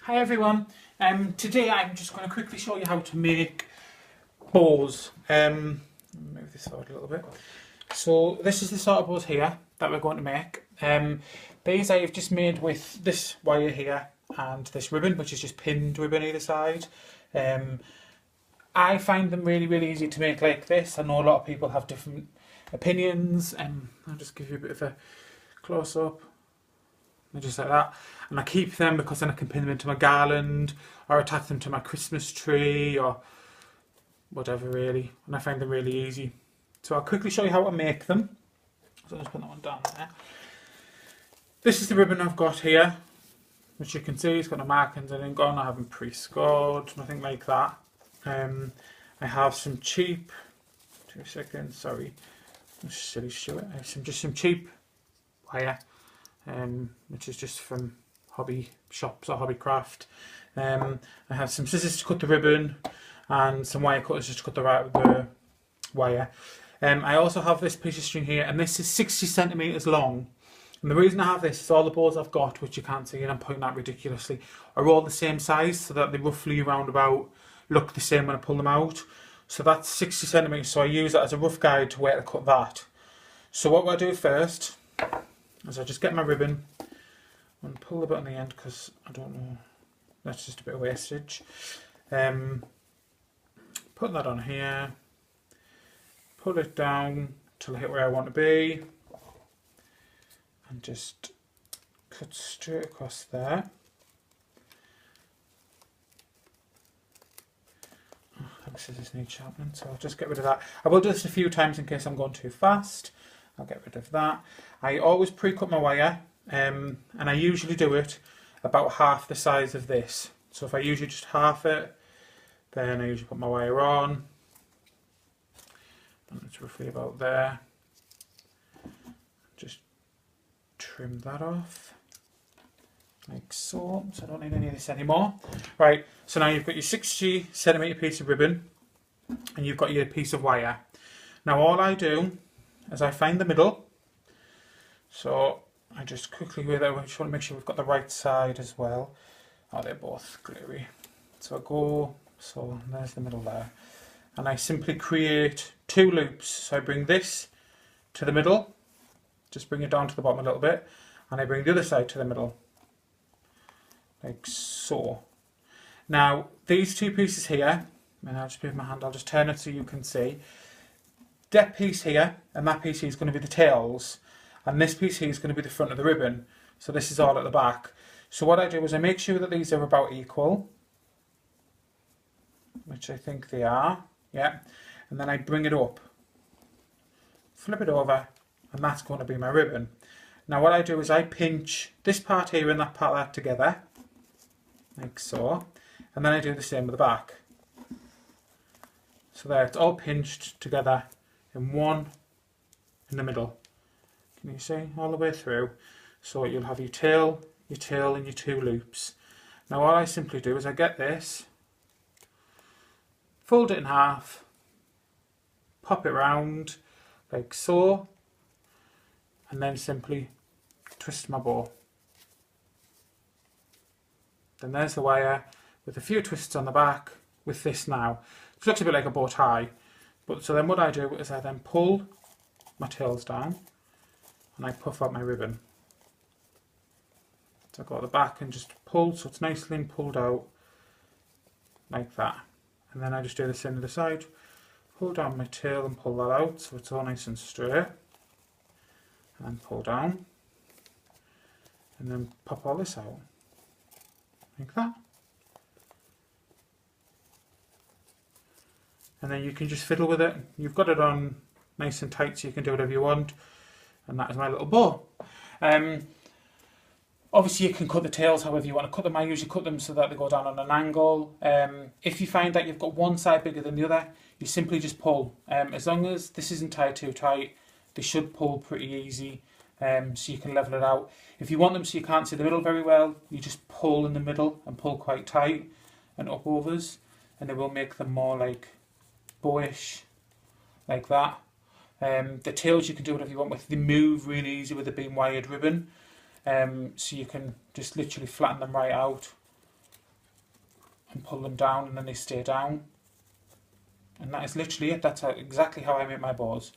Hi everyone. Today I'm just going to quickly show you how to make bows. Move this forward a little bit. So this is the sort of bows here that we're going to make. These I have just made with this wire here and this ribbon, which is just pinned ribbon either side. I find them really easy to make like this. I know a lot of people have different opinions. I'll just give you a bit of a close up. Just like that, and I keep them because then I can pin them into my garland or attach them to my Christmas tree or whatever really, and I find them really easy. So I'll quickly show you how to make them. So I'll just put that one down there. This is the ribbon I've got here, which you can see it's got no markings and anything on. I haven't pre-scored, nothing like that. I have some cheap, 2 seconds, sorry, silly Stuart. I have some cheap wire. Which is just from hobby shops or hobby craft. I have some scissors to cut the ribbon and some wire cutters just to cut the wire. I also have this piece of string here, and this is 60 centimetres long. And the reason I have this is all the bows I've got, which you can't see and I'm pointing at ridiculously, are all the same size so that they roughly roundabout look the same when I pull them out. So that's 60 centimetres, so I use that as a rough guide to where to cut that. So what I do first is I just get my ribbon and pull the bit on the end because I don't know, that's just a bit of wastage. Put that on here, pull it down till I hit where I want to be, and just cut straight across there. The scissors need sharpening, so I'll just get rid of that. I will do this a few times in case I'm going too fast. I'll get rid of that. I always pre-cut my wire, and I usually do it about half the size of this. So if I usually just half it, then I usually put my wire on, and it's roughly about there. Just trim that off, like so. So I don't need any of this anymore. Right, so now you've got your 60 centimetre piece of ribbon, and you've got your piece of wire. Now all I do is I find the middle, so I just quickly go there. I just want to make sure we've got the right side as well. Oh, they're both glary. So I go, so there's the middle there, and I simply create 2 loops. So I bring this to the middle, just bring it down to the bottom a little bit, and I bring the other side to the middle, like so. Now these 2 pieces here, and I'll just move my hand, I'll just turn it so you can see. That piece here and that piece here is going to be the tails, and this piece here is going to be the front of the ribbon. So this is all at the back. So what I do is I make sure that these are about equal, which I think they are, yeah, and then I bring it up, flip it over, and that's going to be my ribbon. Now what I do is I pinch this part here and that part there together, like so, and then I do the same with the back. So there, it's all pinched together and one in the middle. Can you see all the way through? So you'll have your tail and your 2 loops. Now what I simply do is I get this, fold it in half, pop it round like so, and then simply twist my bow. Then there's the wire with a few twists on the back with this now. It looks a bit like a bow tie. But so then what I do is I then pull my tails down and I puff out my ribbon. So I go at the back and just pull, so it's nicely pulled out like that. And then I just do the same to the side, pull down my tail and pull that out so it's all nice and straight. And then pull down and then pop all this out like that. And then you can just fiddle with it. You've got it on nice and tight so you can do whatever you want. And that is my little bow. Obviously you can cut the tails however you want to cut them. I usually cut them so that they go down on an angle. If you find that you've got one side bigger than the other, you simply just pull. As long as this isn't tied too tight, they should pull pretty easy, so you can level it out. If you want them so you can't see the middle very well, you just pull in the middle and pull quite tight and up overs, and it will make them more like bowish, like that. The tails you can do whatever you want with. They move really easy with the beam wired ribbon. So you can just literally flatten them right out and pull them down, and then they stay down. And that is literally it. That's exactly how I make my bows.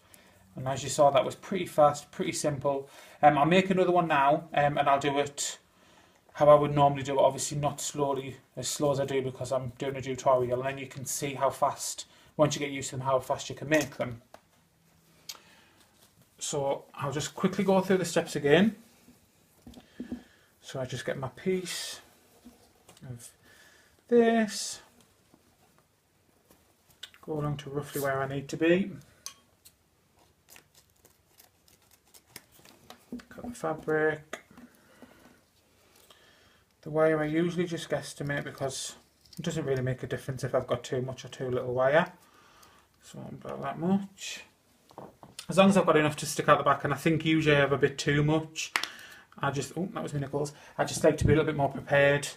And as you saw, that was pretty fast, pretty simple. I'll make another one now, and I'll do it how I would normally do it, obviously not as slow as I do, because I'm doing a tutorial, and then you can see how fast, once you get used to them, how fast you can make them. So I'll just quickly go through the steps again. So I just get my piece of this, go along to roughly where I need to be. Cut the fabric. The wire I usually just guesstimate, because it doesn't really make a difference if I've got too much or too little wire. So about that much. As long as I've got enough to stick out the back, and I think usually I have a bit too much. Oh, that was my nickels. I just like to be a little bit more prepared.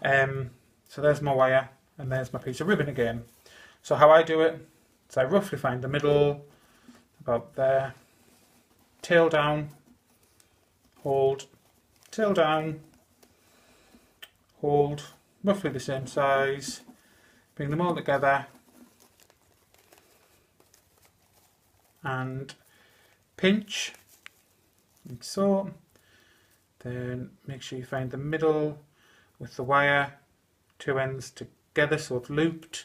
So there's my wire, and there's my piece of ribbon again. So how I do it, is I roughly find the middle, about there, tail down, hold, tail down, hold, roughly the same size, bring them all together, and pinch, like so. Then make sure you find the middle with the wire, two ends together so it's looped.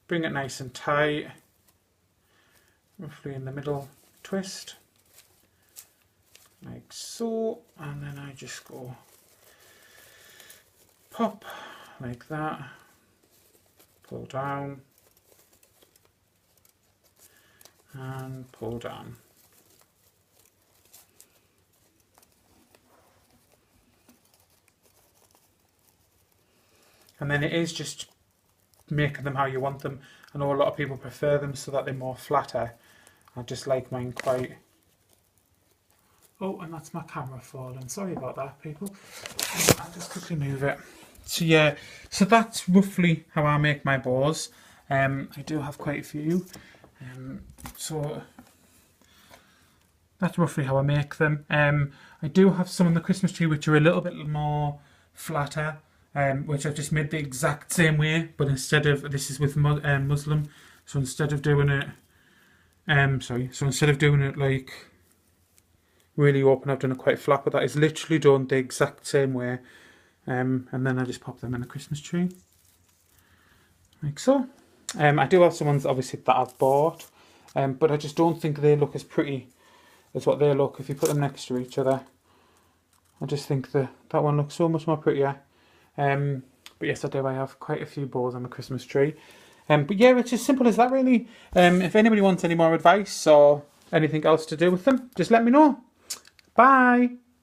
Bring it nice and tight, roughly in the middle, twist, like so, and then I just go pop, like that, pull down, and pull down. And then it is just making them how you want them. I know a lot of people prefer them so that they're more flatter. I just like mine quite... Oh, and that's my camera falling. Sorry about that, people. I'll just quickly move it. So yeah, so that's roughly how I make my bows. I do have quite a few. So that's roughly how I make them. I do have some on the Christmas tree which are a little bit more flatter. Which I've just made the exact same way, but instead of, this is with muslin, so instead of doing it, so instead of doing it like really open, I've done it quite flat, but that is literally done the exact same way, and then I just pop them in a Christmas tree, like so. I do have some ones obviously that I've bought, but I just don't think they look as pretty as what they look if you put them next to each other. I just think that one looks so much more prettier. But yes, I do. I have quite a few bows on the Christmas tree. But yeah, it's as simple as that, really. If anybody wants any more advice or anything else to do with them, just let me know. Bye.